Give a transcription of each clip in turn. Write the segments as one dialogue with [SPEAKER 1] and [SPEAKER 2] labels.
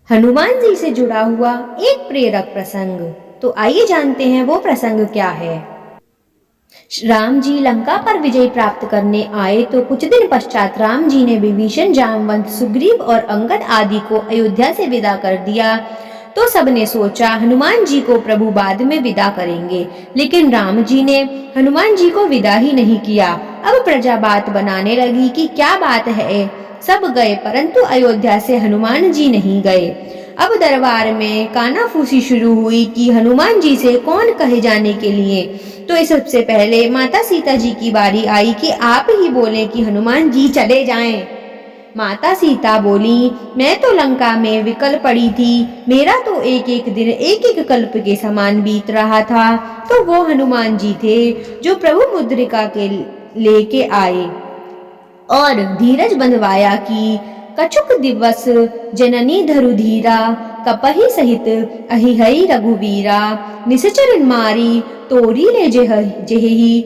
[SPEAKER 1] हनुमान जी से जुड़ा हुआ एक प्रेरक प्रसंग। तो आइए जानते हैं वो प्रसंग क्या है। राम जी लंका पर विजय प्राप्त करने आए तो कुछ दिन पश्चात राम जी ने विभीषण, जामवंत, सुग्रीव और अंगद आदि को अयोध्या से विदा कर दिया। तो सबने सोचा हनुमान जी को प्रभु बाद में विदा करेंगे, लेकिन राम जी ने हनुमान जी को विदा ही नहीं किया। अब प्रजा बात बनाने लगी कि क्या बात है, सब गए परंतु अयोध्या से हनुमान जी नहीं गए। अब दरबार में कानाफूसी शुरू हुई कि हनुमान जी से कौन कहे जाने के लिए। तो इस सबसे पहले माता सीता जी की बारी आई कि आप ही बोले कि हनुमान जी चले जाएं। माता सीता बोली, मैं तो लंका में विकल पड़ी थी, मेरा तो एक एक दिन एक एक कल्प के समान बीत रहा था। तो वो हनुमान जी थे जो प्रभु मुद्रिका के लेके आए और धीरज बंधवाया कि कछुक दिवस जननी धरुधीरा, कपहि सहित अहिहई रघुवीरा, निश्चर मारी तोरी ले जेहि,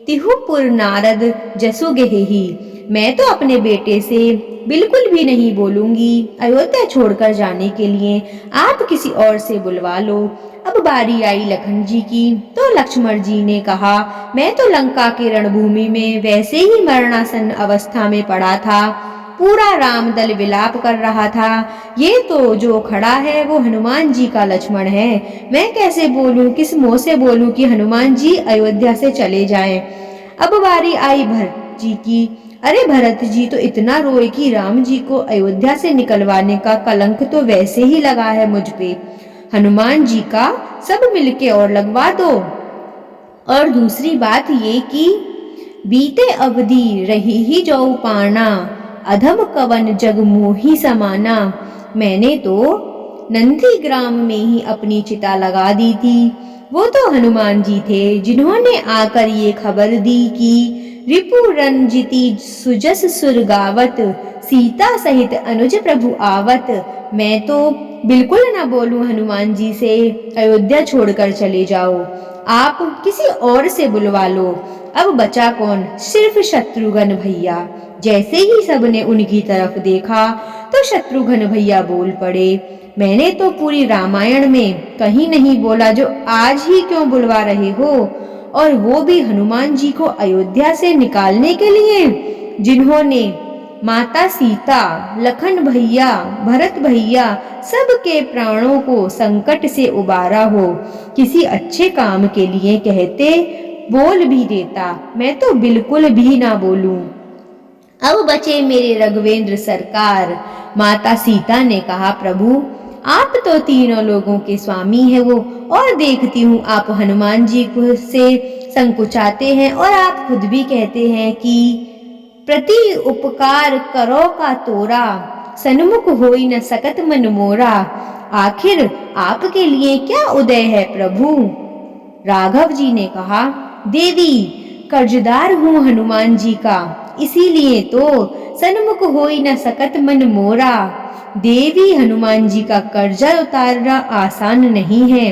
[SPEAKER 1] तिहुपुर नारद जसु गेहि। मैं तो अपने बेटे से बिल्कुल भी नहीं बोलूंगी, अयोध्या छोड़कर जाने के लिए आप किसी और से बुलवा लो। अब बारी आई लखन जी की, तो लक्ष्मण जी ने कहा, मैं तो लंका के रणभूमि में वैसे ही मरणासन अवस्था में पड़ा था, पूरा राम दल विलाप कर रहा था। ये तो जो खड़ा है वो हनुमान जी का लक्ष्मण है। मैं कैसे बोलूं, किस मुंह से बोलूं कि हनुमान जी अयोध्या से चले जाएं। अब बारी आई भरत जी की। अरे भरत जी तो इतना रोए कि राम जी को अयोध्या से निकलवाने का कलंक तो वैसे ही लगा है मुझ पे, हनुमान जी का सब मिलके और लगवा दो। और दूसरी बात ये कि बीते अवधि रही ही जो पाना, अधम कवन जग मोही समाना। मैंने तो नंदीग्राम में ही अपनी चिता लगा दी थी। वो तो हनुमान जी थे जिन्होंने आकर ये खबर दी कि रिपु रंजिती सुजस सुर गावत, सीता सहित अनुज प्रभु आवत। मैं तो बिल्कुल ना बोलूं हनुमान जी से अयोध्या छोड़कर चले जाओ, आप किसी और से बुलवा लो। अब बचा कौन, सिर्फ शत्रुघ्न भैया। जैसे ही सबने उनकी तरफ देखा तो शत्रुघ्न भैया बोल पड़े, मैंने तो पूरी रामायण में कहीं नहीं बोला जो आज ही क्यों बुलवा रहे हो, और वो भी हनुमान जी को अयोध्या से निकालने के लिए, जिन्होंने माता सीता, लखन भैया, भरत भैया सबके प्राणों को संकट से उबारा हो। किसी अच्छे काम के लिए कहते, बोल भी देता, मैं तो बिल्कुल भी ना बोलूं। अब बचे मेरे रघुवेंद्र सरकार। माता सीता ने कहा, प्रभु आप तो तीनों लोगों के स्वामी है वो, और देखती हूँ आप हनुमान जी को से संकुचाते हैं, और आप खुद भी कहते हैं कि प्रति उपकार करो का तोरा, सन्मुख होई न सकत मन मोरा। आखिर आपके लिए क्या उदय है प्रभु। राघव जी ने कहा, देवी कर्जदार हूँ हनुमान जी का, इसीलिए तो सन्मुख होई न सकत मन मोरा। देवी हनुमान जी का कर्जा उतारना आसान नहीं है,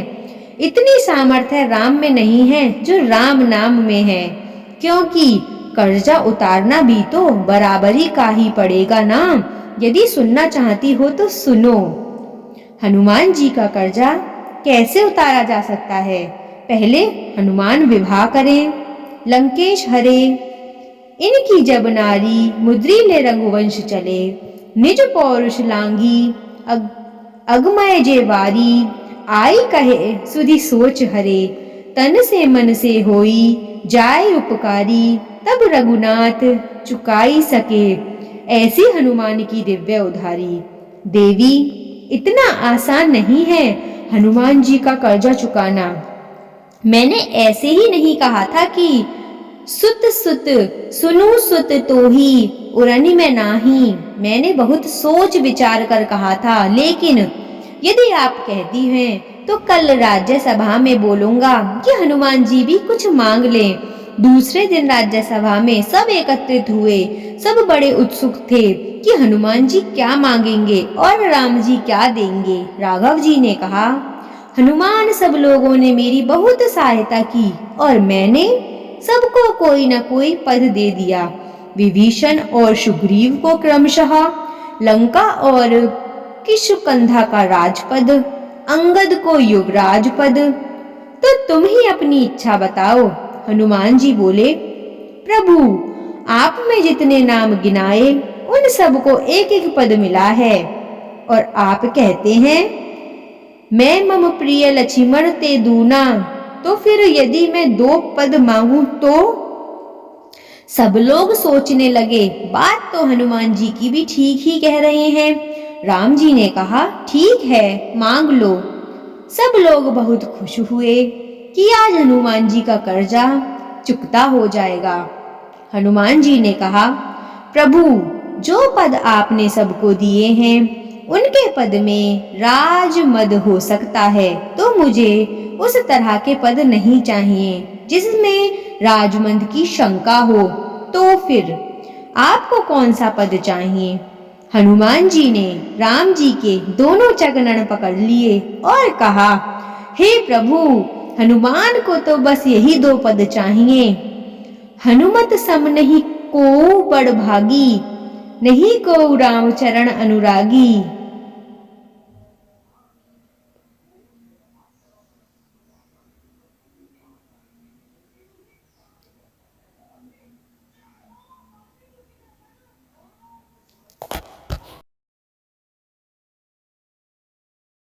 [SPEAKER 1] इतनी सामर्थ्य राम में नहीं है जो राम नाम में है, क्योंकि कर्जा उतारना भी तो बराबरी का ही पड़ेगा ना। यदि सुनना चाहती हो तो सुनो, हनुमान जी का कर्जा कैसे उतारा जा सकता है। पहले हनुमान विवाह करें, लंकेश हरे, इनकी जब नारी मुद्री ले रघुवंश चले, निज पौरुष लांगी अगमय जे वारी, आई कहे सुधि सोच हरे, तन से मन से होई जाय उपकारी, तब रघुनाथ चुकाई सके, ऐसी हनुमान की दिव्य उधारी। देवी इतना आसान नहीं है हनुमान जी का कर्जा चुकाना। मैंने ऐसे ही नहीं कहा था कि सुत सुत सुनु सुत तो ही उरनी में नाही। मैंने बहुत सोच विचार कर कहा था, लेकिन यदि आप कहती हैं तो कल राज्यसभा में बोलूंगा कि हनुमान जी भी कुछ मांग लें। दूसरे दिन राज्यसभा में सब एकत्रित हुए। सब बड़े उत्सुक थे कि हनुमान जी क्या मांगेंगे और राम जी क्या देंगे। राघव जी ने कहा, हनुमान सब लोगों ने मेरी बहुत सहायता की और मैंने सबको कोई न कोई पद दे दिया। विभीषण और सुग्रीव को क्रमशः लंका और कि सुकंधा का राजपद, अंगद को युवराज पद, तो तुम ही अपनी इच्छा बताओ। हनुमान जी बोले, प्रभु आप में जितने नाम गिनाए उन सबको एक एक पद मिला है, और आप कहते हैं मैं मम प्रिय लक्ष्मण ते दूना, तो फिर यदि मैं 2 पद मांगू तो? सब लोग सोचने लगे बात तो हनुमान जी की भी ठीक ही कह रहे हैं। राम जी ने कहा, ठीक है मांग लो। सब लोग बहुत खुश हुए कि आज हनुमान जी का कर्जा चुकता हो जाएगा। हनुमान जी ने कहा, प्रभु जो पद आपने सबको दिए हैं उनके पद में राजमद हो सकता है, तो मुझे उस तरह के पद नहीं चाहिए जिसमें राजमद की शंका हो। तो फिर आपको कौन सा पद चाहिए? हनुमान जी ने राम जी के दोनों चरणन पकड़ लिए और कहा, हे प्रभु हनुमान को तो बस यही 2 पद चाहिए। हनुमत सम नहीं को बड़ भागी, नहीं को राम चरण अनुरागी।